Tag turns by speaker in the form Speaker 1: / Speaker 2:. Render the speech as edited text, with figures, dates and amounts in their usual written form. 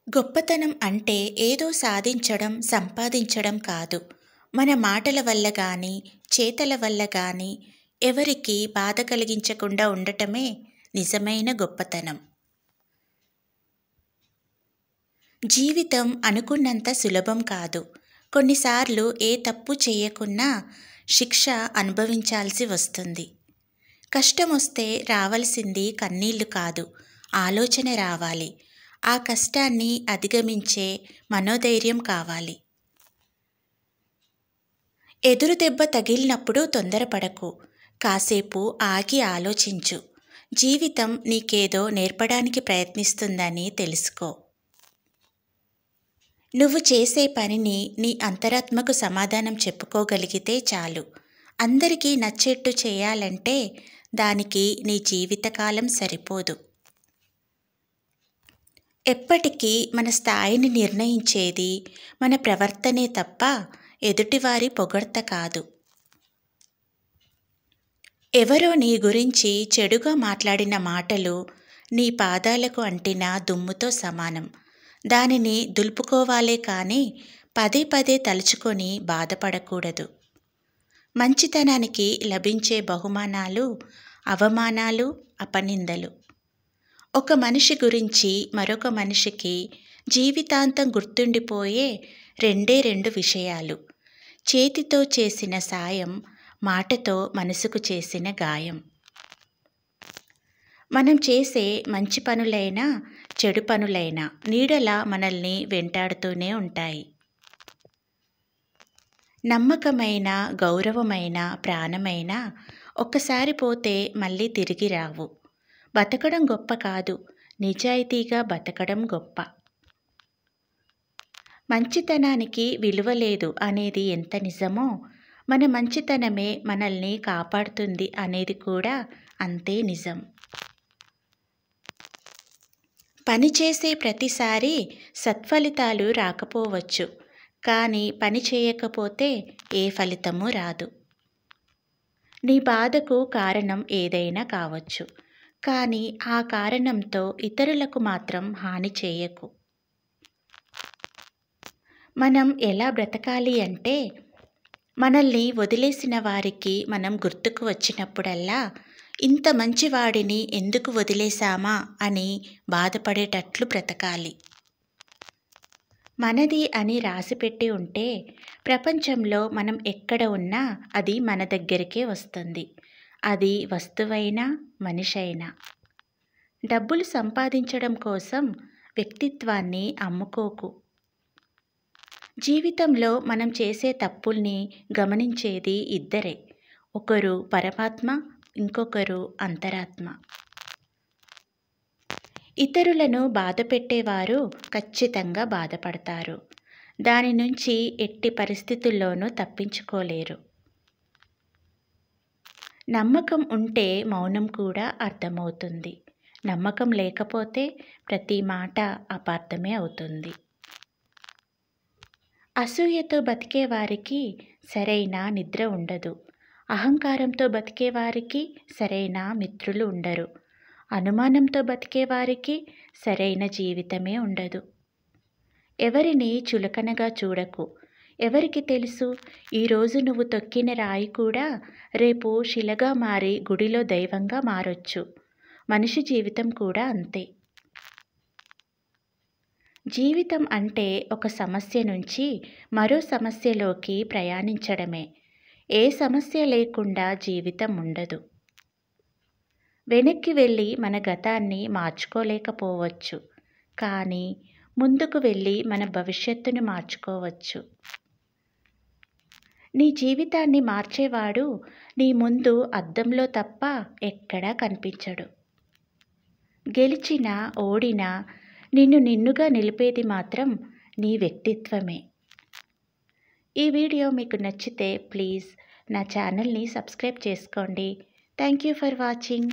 Speaker 1: గొప్పతనం అంటే ఏదో సాధించడం, సంపాదించడం కాదు. మన మాటల వల్ల గానీ, చేతల వల్ల గానీ ఎవరికీ బాధ కలిగించకుండా ఉండటమే నిజమైన గొప్పతనం. జీవితం అనుకున్నంత సులభం కాదు. కొన్నిసార్లు ఏ తప్పు చేయకున్నా శిక్ష అనుభవించాల్సి వస్తుంది. కష్టమొస్తే రావలసింది కన్నీళ్లు కాదు, ఆలోచన రావాలి. ఆ కష్టాన్ని అధిగమించే మనోధైర్యం కావాలి. ఎదురు దెబ్బ తగిలినప్పుడు తొందరపడకు. కాసేపు ఆగి ఆలోచించు. జీవితం నీకేదో నేర్పడానికి ప్రయత్నిస్తుందని తెలుసుకో. నువ్వు చేసే పనిని నీ అంతరాత్మకు సమాధానం చెప్పుకోగలిగితే చాలు. అందరికీ నచ్చేట్టు చేయాలంటే దానికి నీ జీవితకాలం సరిపోదు. ఎప్పటికీ మన స్థాయిని నిర్ణయించేది మన ప్రవర్తనే తప్ప ఎదుటివారి పొగడ్త కాదు. ఎవరో నీ గురించి చెడుగా మాట్లాడిన మాటలు నీ పాదాలకు అంటిన దుమ్ముతో సమానం. దానిని దులుపుకోవాలే కానీ పదే పదే తలుచుకొని బాధపడకూడదు. మంచితనానికి లభించే బహుమానాలు అవమానాలు, అపనిందలు. ఒక మనిషి గురించి మరొక మనిషికి జీవితాంతం గుర్తుండిపోయే రెండు విషయాలు: చేతితో చేసిన సాయం, మాటతో మనసుకు చేసిన గాయం. మనం చేసే మంచి పనులైనా చెడు పనులైనా నీడలా మనల్ని వెంటాడుతూనే ఉంటాయి. నమ్మకమైన, గౌరవమైన, ప్రాణమైన ఒక్కసారి పోతే మళ్ళీ తిరిగి రావు. బతకడం గొప్ప కాదు, నిజాయితీగా బతకడం గొప్ప. మంచితనానికి విలువ లేదు అనేది ఎంత నిజమో, మన మంచితనమే మనల్ని కాపాడుతుంది అనేది కూడా అంతే నిజం. పనిచేసే ప్రతిసారి సత్ఫలితాలు రాకపోవచ్చు, కానీ పని చేయకపోతే ఏ ఫలితమూ రాదు. నీ బాధకు కారణం ఏదైనా కావచ్చు, కానీ ఆ కారణంతో ఇతరులకు మాత్రం హాని చేయకు. మనం ఎలా బ్రతకాలి అంటే, మనల్ని వదిలేసిన వారికి మనం గుర్తుకు వచ్చినప్పుడల్లా ఇంత మంచివాడిని ఎందుకు వదిలేశామా అని బాధపడేటట్లు బ్రతకాలి. మనది అని రాసిపెట్టి ఉంటే ప్రపంచంలో మనం ఎక్కడ ఉన్నా అది మన దగ్గరికే వస్తుంది. అది వస్తువైనా, మనిషైనా. డబ్బులు సంపాదించడం కోసం వ్యక్తిత్వాన్ని అమ్ముకోకు. జీవితంలో మనం చేసే తప్పుల్ని గమనించేది ఇద్దరే, ఒకరు పరమాత్మ, ఇంకొకరు అంతరాత్మ. ఇతరులను బాధపెట్టేవారు ఖచ్చితంగా బాధపడతారు. దాని నుంచి ఎట్టి పరిస్థితుల్లోనూ తప్పించుకోలేరు. నమ్మకం ఉంటే మౌనం కూడా అర్థమవుతుంది. నమ్మకం లేకపోతే ప్రతి మాట అపార్థమే అవుతుంది. అసూయతో బతికేవారికి సరైన నిద్ర ఉండదు. అహంకారంతో బతికేవారికి సరైన మిత్రులు ఉండరు. అనుమానంతో బతికేవారికి సరైన జీవితమే ఉండదు. ఎవరిని చులకనగా చూడకు. ఎవరికి తెలుసు, ఈరోజు నువ్వు తొక్కిన రాయి కూడా రేపు శిలగా మారి గుడిలో దైవంగా మారొచ్చు. మనిషి జీవితం కూడా అంతే. జీవితం అంటే ఒక సమస్య నుంచి మరో సమస్యలోకి ప్రయాణించడమే. ఏ సమస్య లేకుండా జీవితం ఉండదు. వెనక్కి వెళ్ళి మన గతాన్ని మార్చుకోలేకపోవచ్చు, కానీ ముందుకు వెళ్ళి మన భవిష్యత్తును మార్చుకోవచ్చు. నీ జీవితాన్ని మార్చేవాడు నీ ముందు అద్దంలో తప్ప ఎక్కడా కనిపించడు. గెలిచినా ఓడినా నిన్ను నిన్నుగా నిలిపేది మాత్రం నీ వ్యక్తిత్వమే. ఈ వీడియో మీకు నచ్చితే ప్లీజ్ నా ఛానల్ని సబ్స్క్రైబ్ చేసుకోండి. Thank you for watching.